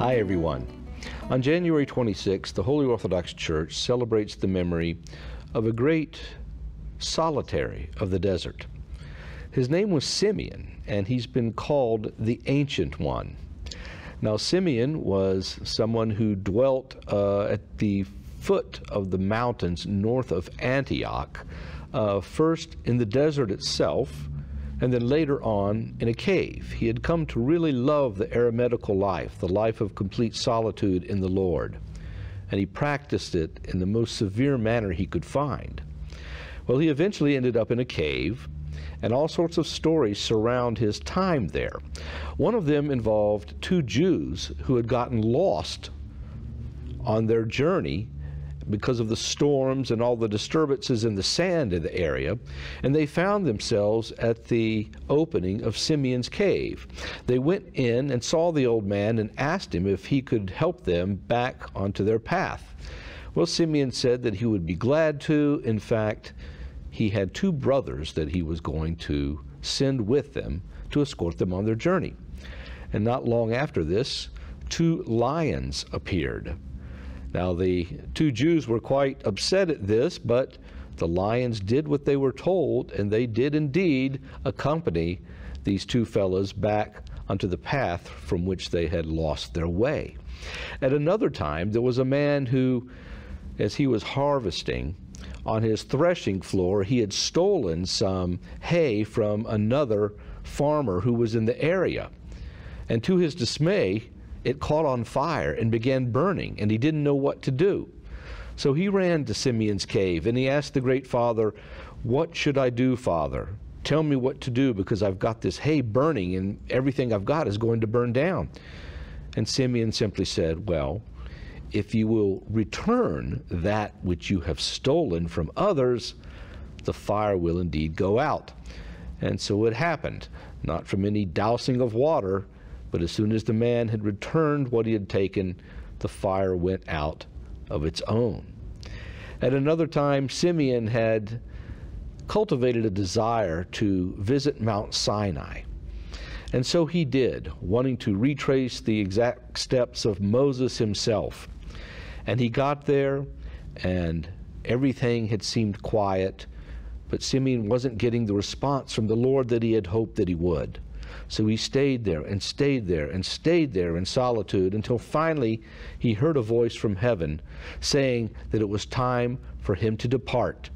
Hi everyone. On January 26th, the Holy Orthodox Church celebrates the memory of a great solitary of the desert. His name was Symeon, and he's been called the Ancient One. Now, Symeon was someone who dwelt at the foot of the mountains north of Antioch, first in the desert itself, and then later on in a cave. He had come to really love the eremitical life, the life of complete solitude in the Lord, and he practiced it in the most severe manner he could find. Well, he eventually ended up in a cave, and all sorts of stories surround his time there. One of them involved two Jews who had gotten lost on their journey because of the storms and all the disturbances in the sand in the area, and they found themselves at the opening of Symeon's cave. They went in and saw the old man and asked him if he could help them back onto their path. Well, Symeon said that he would be glad to. In fact, he had two brothers that he was going to send with them to escort them on their journey. And not long after this, two lions appeared. Now, the two Jews were quite upset at this, but the lions did what they were told, and they did indeed accompany these two fellows back onto the path from which they had lost their way. At another time, there was a man who, as he was harvesting, on his threshing floor, he had stolen some hay from another farmer who was in the area. And to his dismay, it caught on fire and began burning, and he didn't know what to do. So he ran to Symeon's cave, and he asked the great father, "What should I do, Father? Tell me what to do, because I've got this hay burning, and everything I've got is going to burn down." And Symeon simply said, "Well, if you will return that which you have stolen from others, the fire will indeed go out." And so it happened, not from any dousing of water, but as soon as the man had returned what he had taken, the fire went out of its own. At another time, Symeon had cultivated a desire to visit Mount Sinai. And so he did, wanting to retrace the exact steps of Moses himself. And he got there, and everything had seemed quiet, but Symeon wasn't getting the response from the Lord that he had hoped that he would. So he stayed there and stayed there and stayed there in solitude until finally he heard a voice from heaven saying that it was time for him to depart.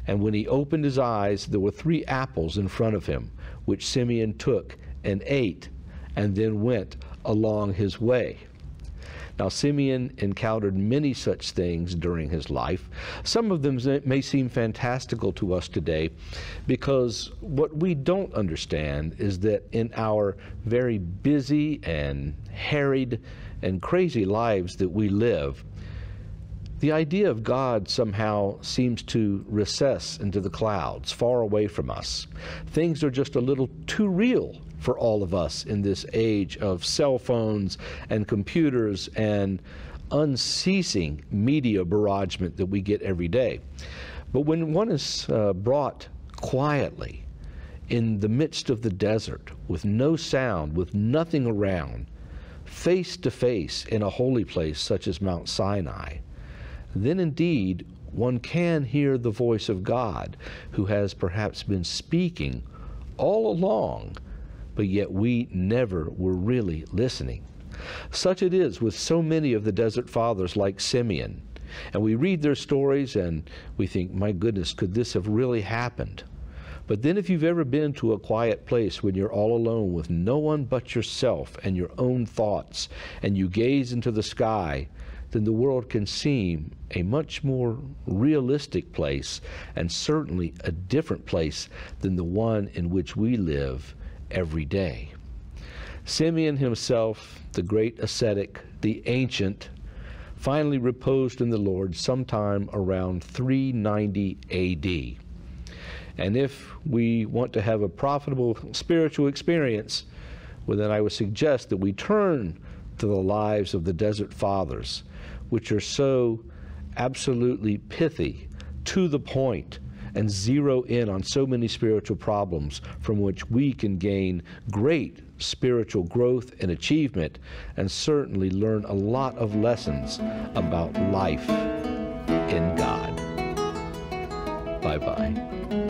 And when he opened his eyes, there were 3 apples in front of him, which Symeon took and ate, and then went along his way. Now, Symeon encountered many such things during his life. Some of them may seem fantastical to us today, because what we don't understand is that in our very busy and harried and crazy lives that we live, the idea of God somehow seems to recess into the clouds, far away from us. Things are just a little too real for all of us in this age of cell phones and computers and unceasing media barragement that we get every day. But when one is brought quietly in the midst of the desert, with no sound, with nothing around, face to face in a holy place such as Mount Sinai, then indeed one can hear the voice of God, who has perhaps been speaking all along, but yet we never were really listening. Such it is with so many of the desert fathers like Symeon. And we read their stories and we think, my goodness, could this have really happened? But then if you've ever been to a quiet place when you're all alone with no one but yourself and your own thoughts, and you gaze into the sky, then the world can seem a much more realistic place, and certainly a different place than the one in which we live every day. Symeon himself, the great ascetic, the ancient, finally reposed in the Lord sometime around 390 A.D. And if we want to have a profitable spiritual experience, well, then I would suggest that we turn to the lives of the desert fathers, which are so absolutely pithy, to the point, and zero in on so many spiritual problems from which we can gain great spiritual growth and achievement, and certainly learn a lot of lessons about life in God. Bye-bye.